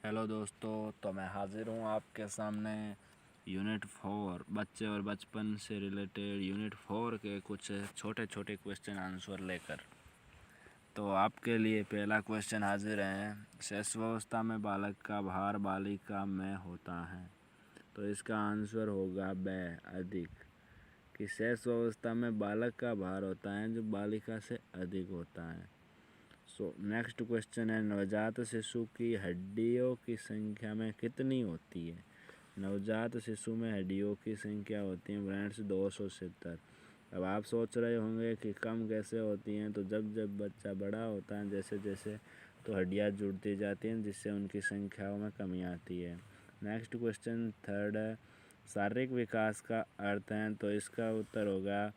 Hello दोस्तों, तो मैं हाज़िर हूँ आपके सामने यूनिट 4 बच्चे और बचपन से रिलेटेड यूनिट 4 के कुछ छोटे छोटे क्वेश्चन आंसर लेकर। तो आपके लिए पहला क्वेश्चन हाजिर है। शैशवावस्था में बालक का भार बालिका में होता है, तो इसका आंसर होगा ब अधिक। कि शैशवावस्था में बालक का भार होता है जो बालिका से अधिक होता है। नेक्स्ट क्वेश्चन है, नवजात शिशु की हड्डियों की संख्या में कितनी होती है? नवजात शिशु में हड्डियों की संख्या होती है फ्रेंड्स 270। अब आप सोच रहे होंगे कि कम कैसे होती हैं, तो जब जब बच्चा बड़ा होता है जैसे जैसे तो हड्डियाँ जुड़ती जाती हैं, जिससे उनकी संख्याओं में कमी आती है। नेक्स्ट क्वेश्चन थर्ड है, शारीरिक विकास का अर्थ है, तो इसका उत्तर होगा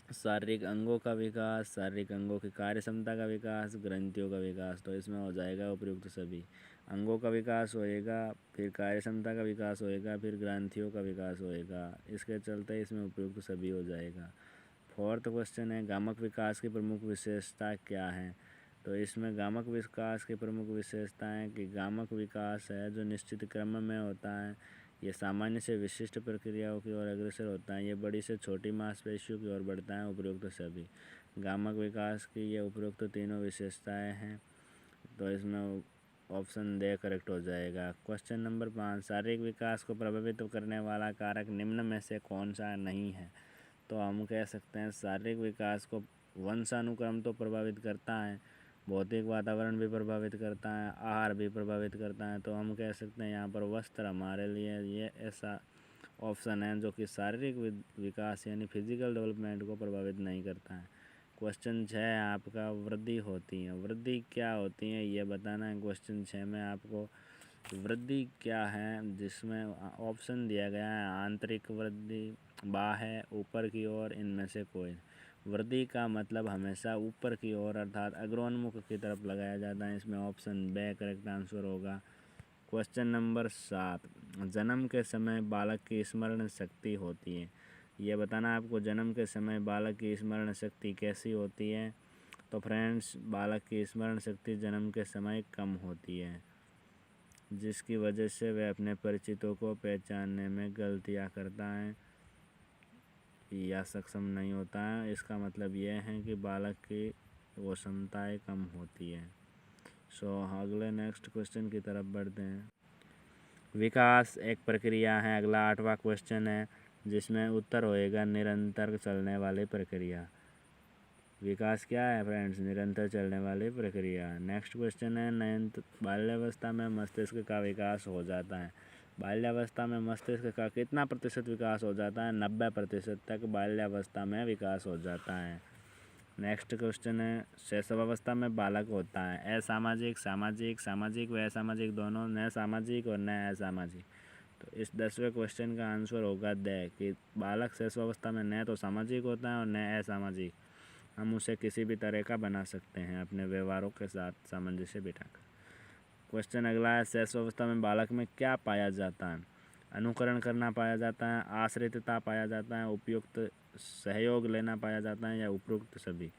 शारीरिक अंगों का विकास, शारीरिक अंगों की कार्य क्षमता का विकास, ग्रंथियों का विकास। तो इसमें हो जाएगा उपयुक्त सभी। अंगों का विकास होएगा, फिर कार्य क्षमता का विकास होएगा, फिर ग्रंथियों का विकास होएगा। इसके चलते इसमें उपयुक्त सभी हो जाएगा। फोर्थ क्वेश्चन है, गामक विकास की प्रमुख विशेषता क्या है? तो इसमें गामक विकास की प्रमुख विशेषताएं कि गामक विकास है जो निश्चित क्रम में होता है, ये सामान्य से विशिष्ट प्रक्रियाओं की ओर अग्रसर होता है, ये बड़ी से छोटी मांसपेशियों की ओर बढ़ता है। उपरोक्त सभी गामक विकास की ये उपरोक्त तीनों विशेषताएं हैं, तो इसमें ऑप्शन दे करेक्ट हो जाएगा। क्वेश्चन नंबर 5, शारीरिक विकास को प्रभावित करने वाला कारक निम्न में से कौन सा नहीं है? तो हम कह सकते हैं शारीरिक विकास को वंशानुक्रम तो प्रभावित करता है, भौतिक वातावरण भी प्रभावित करता है, आहार भी प्रभावित करता है। तो हम कह सकते हैं यहाँ पर वस्त्र हमारे लिए ये ऐसा ऑप्शन है जो कि शारीरिक विकास यानी फिजिकल डेवलपमेंट को प्रभावित नहीं करता है। क्वेश्चन 6 है आपका, वृद्धि होती है। वृद्धि क्या होती है ये बताना है। क्वेश्चन 6 में आपको वृद्धि क्या है, जिसमें ऑप्शन दिया गया है आंतरिक वृद्धि, बाह्य, ऊपर की ओर, इनमें से कोई। वृद्धि का मतलब हमेशा ऊपर की ओर अर्थात अग्रोन्मुख की तरफ लगाया जाता है। इसमें ऑप्शन बी करेक्ट आंसर होगा। क्वेश्चन नंबर 7, जन्म के समय बालक की स्मरण शक्ति होती है। ये बताना आपको जन्म के समय बालक की स्मरण शक्ति कैसी होती है। तो फ्रेंड्स, बालक की स्मरण शक्ति जन्म के समय कम होती है, जिसकी वजह से वह अपने परिचितों को पहचानने में गलतियाँ करता है या सक्षम नहीं होता है। इसका मतलब यह है कि बालक की वो क्षमताएँ कम होती है। अगले नेक्स्ट क्वेश्चन की तरफ बढ़ते हैं। विकास एक प्रक्रिया है। अगला 8वां क्वेश्चन है, जिसमें उत्तर होएगा निरंतर चलने वाली प्रक्रिया। विकास क्या है फ्रेंड्स? निरंतर चलने वाली प्रक्रिया। नेक्स्ट क्वेश्चन है, बाल्यावस्था में मस्तिष्क का विकास हो जाता है। बाल्यावस्था में मस्तिष्क का कितना प्रतिशत विकास हो जाता है? 90% तक बाल्यावस्था में विकास हो जाता है। नेक्स्ट क्वेश्चन है, शैशवावस्था में बालक होता है असामाजिक, सामाजिक, सामाजिक व असामाजिक दोनों, न सामाजिक और न असामाजिक। तो इस 10वें क्वेश्चन का आंसर होगा द, कि बालक शैशवावस्था में न तो सामाजिक होता है और न असामाजिक। हम उसे किसी भी तरह का बना सकते हैं अपने व्यवहारों के साथ सामंजस्य बिठाकर। क्वेश्चन अगला है, शैशवावस्था में बालक में क्या पाया जाता है? अनुकरण करना पाया जाता है, आश्रितता पाया जाता है, उपयुक्त सहयोग लेना पाया जाता है, या उपरोक्त सभी।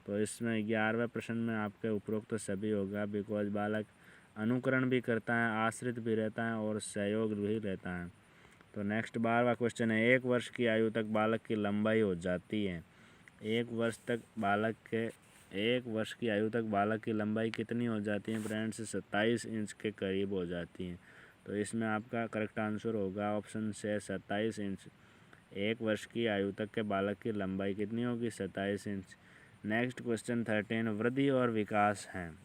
तो इसमें 11वें प्रश्न में आपके उपरोक्त सभी होगा, बिकॉज बालक अनुकरण भी करता है, आश्रित भी रहता है और सहयोग भी रहता है। तो नेक्स्ट 12वां क्वेश्चन है, 1 वर्ष की आयु तक बालक की लंबाई हो जाती है। 1 वर्ष की आयु तक बालक की लंबाई कितनी हो जाती है फ्रेंड्स? 27 इंच के करीब हो जाती है। तो इसमें आपका करेक्ट आंसर होगा ऑप्शन से 27 इंच। 1 वर्ष की आयु तक के बालक की लंबाई कितनी होगी? 27 इंच। नेक्स्ट क्वेश्चन 13, वृद्धि और विकास हैं।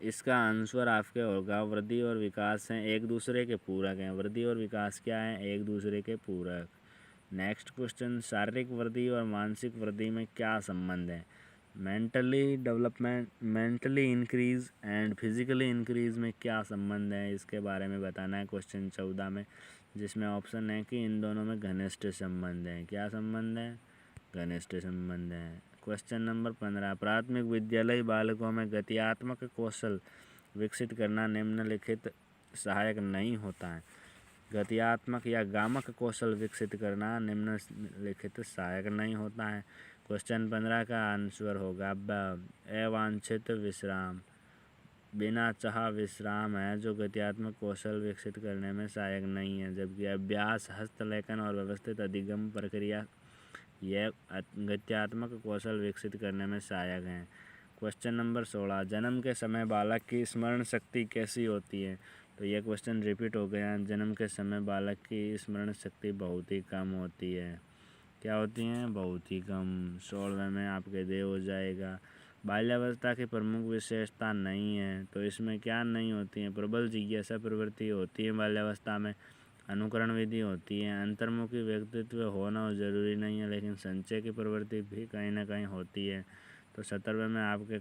इसका आंसर आपके होगा वृद्धि और विकास हैं एक दूसरे के पूरक हैं। वृद्धि और विकास क्या है? एक दूसरे के पूरक। नेक्स्ट क्वेश्चन, शारीरिक वृद्धि और मानसिक वृद्धि में क्या संबंध है? Mentally increase and physically increase में क्या संबंध है, इसके बारे में बताना है क्वेश्चन 14 में, जिसमें ऑप्शन है कि इन दोनों में घनिष्ठ संबंध है। क्या संबंध है? घनिष्ठ संबंध है। क्वेश्चन नंबर 15, प्राथमिक विद्यालय बालकों में गत्यात्मक कौशल विकसित करना निम्नलिखित सहायक नहीं होता है। गत्यात्मक या गामक कौशल विकसित करना निम्नलिखित सहायक नहीं होता है। क्वेश्चन 15 का आंसर होगा ब, अवांछित विश्राम। बिना चाह विश्राम है जो गत्यात्मक कौशल विकसित करने में सहायक नहीं है, जबकि अभ्यास, हस्तलेखन और व्यवस्थित अधिगम प्रक्रिया यह गत्यात्मक कौशल विकसित करने में सहायक हैं। क्वेश्चन नंबर 16, जन्म के समय बालक की स्मरण शक्ति कैसी होती है? तो यह क्वेश्चन रिपीट हो गया। जन्म के समय बालक की स्मरण शक्ति बहुत ही कम होती है। क्या होती हैं? बहुत ही कम। 16वें में आपके दे हो जाएगा। बाल्यावस्था की प्रमुख विशेषता नहीं है, तो इसमें क्या नहीं होती है? प्रबल जिज्ञासा प्रवृत्ति होती है बाल्यावस्था में, अनुकरण विधि होती है, अंतर्मुखी व्यक्तित्व होना ज़रूरी नहीं है, लेकिन संचय की प्रवृत्ति भी कहीं ना कहीं होती है। तो 17वें में आपके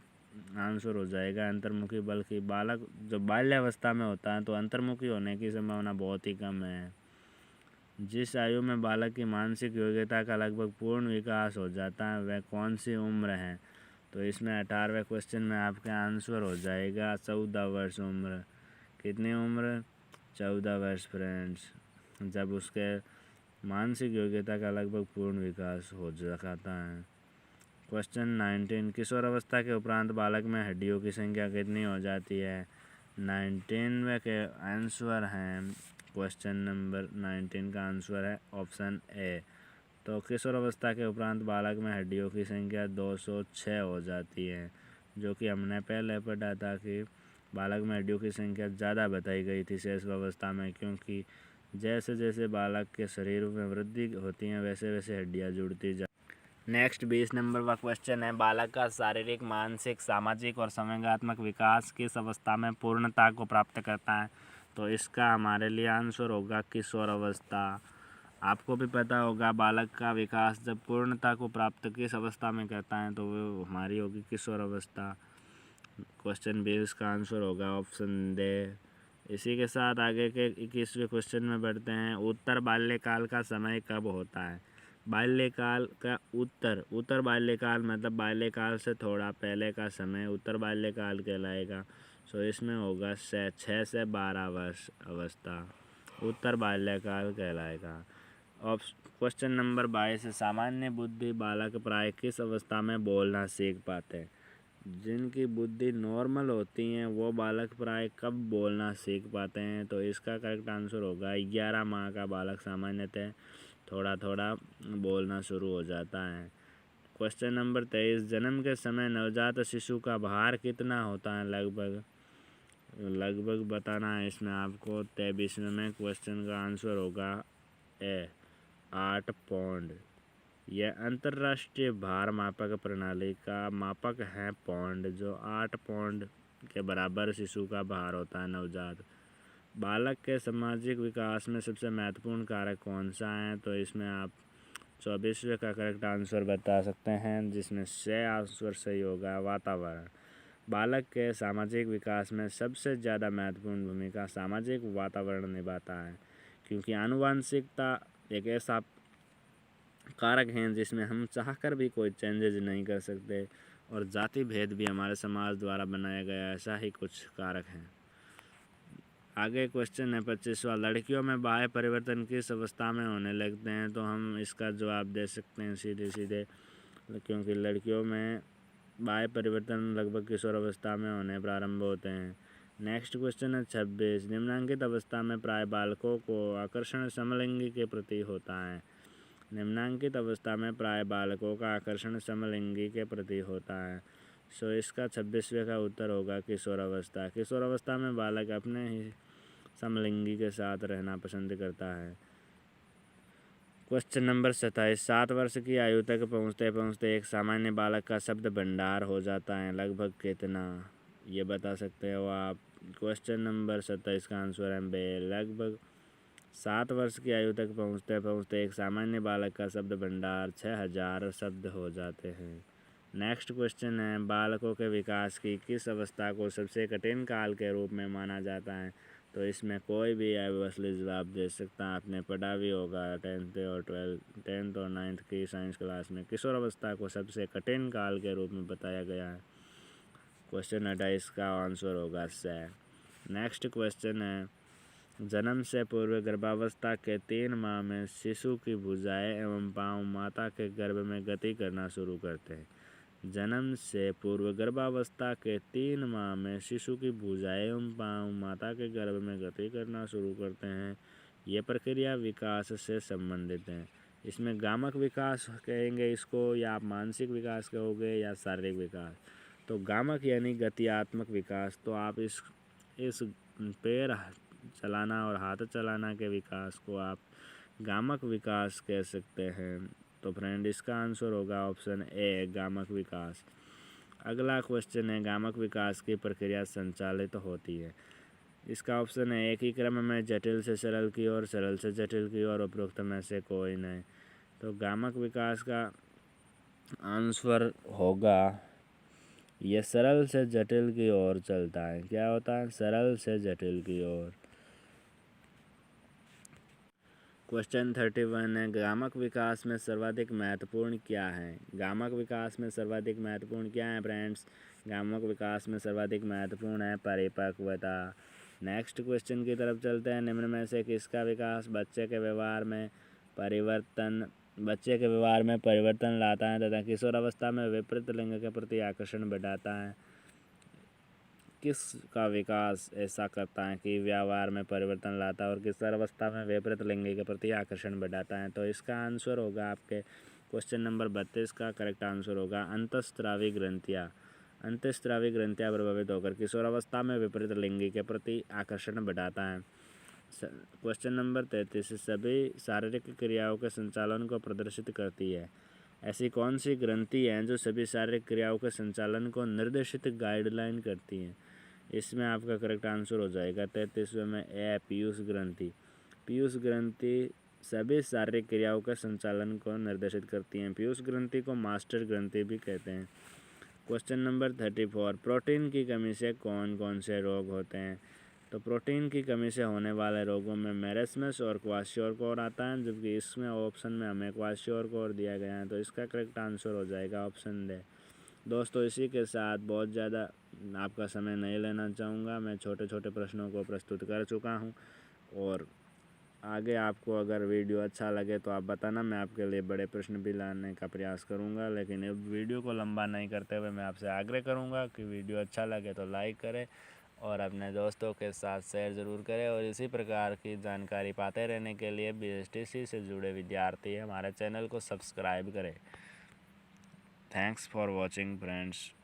आंसर हो जाएगा अंतर्मुखी, बल्कि बालक जो बाल्यावस्था में होता है तो अंतर्मुखी होने की संभावना बहुत ही कम है। जिस आयु में बालक की मानसिक योग्यता का लगभग पूर्ण विकास हो जाता है वह कौन सी उम्र है? तो इसमें 18वें क्वेश्चन में आपका आंसर हो जाएगा 14 वर्ष उम्र। कितनी उम्र? 14 वर्ष फ्रेंड्स, जब उसके मानसिक योग्यता का लगभग पूर्ण विकास हो जाता है। क्वेश्चन 19, किशोरावस्था के उपरांत बालक में हड्डियों की संख्या कितनी हो जाती है? 19वें के आंसर हैं, क्वेश्चन नंबर 19 का आंसर है ऑप्शन ए। तो किशोरावस्था के उपरांत बालक में हड्डियों की संख्या 206 हो जाती है, जो कि हमने पहले पढ़ा था कि बालक में हड्डियों की संख्या ज़्यादा बताई गई थी शैशवावस्था में, क्योंकि जैसे जैसे बालक के शरीर में वृद्धि होती है वैसे वैसे हड्डियाँ जुड़ती जा। नेक्स्ट 20 नंबर का क्वेश्चन है, बालक का शारीरिक, मानसिक, सामाजिक और संवेगात्मक विकास किस अवस्था में पूर्णता को प्राप्त करता है? तो इसका हमारे लिए आंसर होगा किशोरावस्था। आपको भी पता होगा बालक का विकास जब पूर्णता को प्राप्त किस अवस्था में करता है, तो वो हमारी होगी किशोरावस्था। क्वेश्चन 20 का आंसर होगा ऑप्शन दे। इसी के साथ आगे के 21वें क्वेश्चन में बढ़ते हैं। उत्तर बाल्यकाल का समय कब होता है? बाल्यकाल का उत्तर बाल्यकाल मतलब बाल्यकाल से थोड़ा पहले का समय उत्तर बाल्यकाल कहलाएगा। सो इसमें होगा 6 से 12 वर्ष अवस्था उत्तर बाल्यकाल कहलाएगा। क्वेश्चन नंबर 22, सामान्य बुद्धि बालक प्राय किस अवस्था में बोलना सीख पाते हैं? जिनकी बुद्धि नॉर्मल होती हैं वो बालक प्राय कब बोलना सीख पाते हैं? तो इसका करेक्ट आंसर होगा 11 माह का बालक सामान्यतः थोड़ा थोड़ा बोलना शुरू हो जाता है। क्वेश्चन नंबर 23, जन्म के समय नवजात शिशु का भार कितना होता है? लगभग बताना है इसमें आपको। 23वें में क्वेश्चन का आंसर होगा ए 8 पौंड। यह अंतर्राष्ट्रीय भार मापक प्रणाली का मापक है पौंड, जो 8 पौंड के बराबर शिशु का भार होता है नवजात। बालक के सामाजिक विकास में सबसे महत्वपूर्ण कारक कौन सा है? तो इसमें आप 24वें का करेक्ट आंसर बता सकते हैं, जिसमें से आंसर सही होगा वातावरण। बालक के सामाजिक विकास में सबसे ज़्यादा महत्वपूर्ण भूमिका सामाजिक वातावरण निभाता है, क्योंकि आनुवंशिकता एक ऐसा कारक हैं जिसमें हम चाहकर भी कोई चेंजेज नहीं कर सकते, और जाति भेद भी हमारे समाज द्वारा बनाया गया ऐसा ही कुछ कारक हैं। आगे क्वेश्चन है 25वां, लड़कियों में बाह्य परिवर्तन किस अवस्था में होने लगते हैं? तो हम इसका जवाब दे सकते हैं सीधे, क्योंकि लड़कियों में बाह्य परिवर्तन लगभग किशोर अवस्था में होने प्रारंभ होते हैं। नेक्स्ट क्वेश्चन है 26, निम्नांकित अवस्था में प्राय बालकों को आकर्षण समलिंगी के प्रति होता है। निम्नांकित अवस्था में प्राय बालकों का आकर्षण समलिंगी के प्रति होता है। सो इसका 26वें का उत्तर होगा किशोरावस्था। किशोरावस्था में बालक अपने ही समलिंगी के साथ रहना पसंद करता है। क्वेश्चन नंबर 27, 7 वर्ष की आयु तक पहुँचते पहुँचते एक सामान्य बालक का शब्द भंडार हो जाता है, लगभग कितना? ये बता सकते हो आप। क्वेश्चन नंबर 27 का आंसर है बे। लगभग 7 वर्ष की आयु तक पहुँचते पहुँचते एक सामान्य बालक का शब्द भंडार 6000 शब्द हो जाते हैं। नेक्स्ट क्वेश्चन है, बालकों के विकास की किस अवस्था को सबसे कठिन काल के रूप में माना जाता है? तो इसमें कोई भी असली जवाब दे सकता है। आपने पढ़ा भी होगा 10th और 9th की साइंस क्लास में किशोर अवस्था को सबसे कठिन काल के रूप में बताया गया है। क्वेश्चन 28 का आंसर होगा से। नेक्स्ट क्वेश्चन है, जन्म से पूर्व गर्भावस्था के 3 माह में शिशु की भुजाएं एवं पाँव माता के गर्भ में गति करना शुरू करते हैं। जन्म से पूर्व गर्भावस्था के 3 माह में शिशु की भुजाएं एवं पाँव माता के गर्भ में गति करना शुरू करते हैं। ये प्रक्रिया विकास से संबंधित है। इसमें गामक विकास कहेंगे इसको, या आप मानसिक विकास कहोगे या शारीरिक विकास। तो गामक यानी गतियात्मक विकास। तो आप इस पैर चलाना और हाथ चलाना के विकास को आप गामक विकास कह सकते हैं। तो फ्रेंड इसका आंसर होगा ऑप्शन ए, गामक विकास। अगला क्वेश्चन है, गामक विकास की प्रक्रिया संचालित होती है। इसका ऑप्शन है, एक ही क्रम में जटिल से सरल की ओर, सरल से जटिल की ओर, उपरोक्त में से कोई नहीं। तो गामक विकास का आंसर होगा ये सरल से जटिल की ओर चलता है। क्या होता है? सरल से जटिल की ओर। क्वेश्चन 31 है, गामक विकास में सर्वाधिक महत्वपूर्ण क्या है? गामक विकास में सर्वाधिक महत्वपूर्ण क्या है फ्रेंड्स? गामक विकास में सर्वाधिक महत्वपूर्ण है परिपक्वता। नेक्स्ट क्वेश्चन की तरफ चलते हैं। निम्न में से किसका विकास बच्चे के व्यवहार में परिवर्तन लाता है तथा किशोरावस्था में विपरीत लिंग के प्रति आकर्षण बढ़ाता है? किसका विकास ऐसा करता है कि व्यवहार में परिवर्तन लाता है और किशोरावस्था में विपरीत लिंग के प्रति आकर्षण बढ़ाता है? तो इसका आंसर होगा आपके क्वेश्चन नंबर 32 का करेक्ट आंसर होगा अंतःस्रावी ग्रंथियाँ। अंतःस्रावी ग्रंथियाँ प्रभावित होकर किशोरावस्था में विपरीत लिंग के प्रति आकर्षण बढ़ाता है। क्वेश्चन नंबर 33, सभी शारीरिक क्रियाओं के संचालन को प्रदर्शित करती है। ऐसी कौन सी ग्रंथि है जो सभी शारीरिक क्रियाओं के संचालन को निर्देशित गाइडलाइन करती है? इसमें आपका करेक्ट आंसर हो जाएगा 33वें में ए, पीयूष ग्रंथि। पीयूष ग्रंथि सभी शारीरिक क्रियाओं के संचालन को निर्देशित करती हैं। पीयूष ग्रंथि को मास्टर ग्रंथि भी कहते हैं। क्वेश्चन नंबर 34, प्रोटीन की कमी से कौन कौन से रोग होते हैं? तो प्रोटीन की कमी से होने वाले रोगों में मेरेस्मस और क्वाशियोरकोर आता है, जबकि इसमें ऑप्शन में हमें क्वाशियोरकोर दिया गया है। तो इसका करेक्ट आंसर हो जाएगा ऑप्शन डे। दोस्तों इसी के साथ बहुत ज़्यादा आपका समय नहीं लेना चाहूँगा। मैं छोटे छोटे प्रश्नों को प्रस्तुत कर चुका हूँ और आगे आपको अगर वीडियो अच्छा लगे तो आप बताना, मैं आपके लिए बड़े प्रश्न भी लाने का प्रयास करूँगा। लेकिन अब वीडियो को लंबा नहीं करते हुए मैं आपसे आग्रह करूँगा कि वीडियो अच्छा लगे तो लाइक करें और अपने दोस्तों के साथ शेयर ज़रूर करें। और इसी प्रकार की जानकारी पाते रहने के लिए BSTC से जुड़े विद्यार्थी हमारे चैनल को सब्सक्राइब करें। Thanks for watching friends.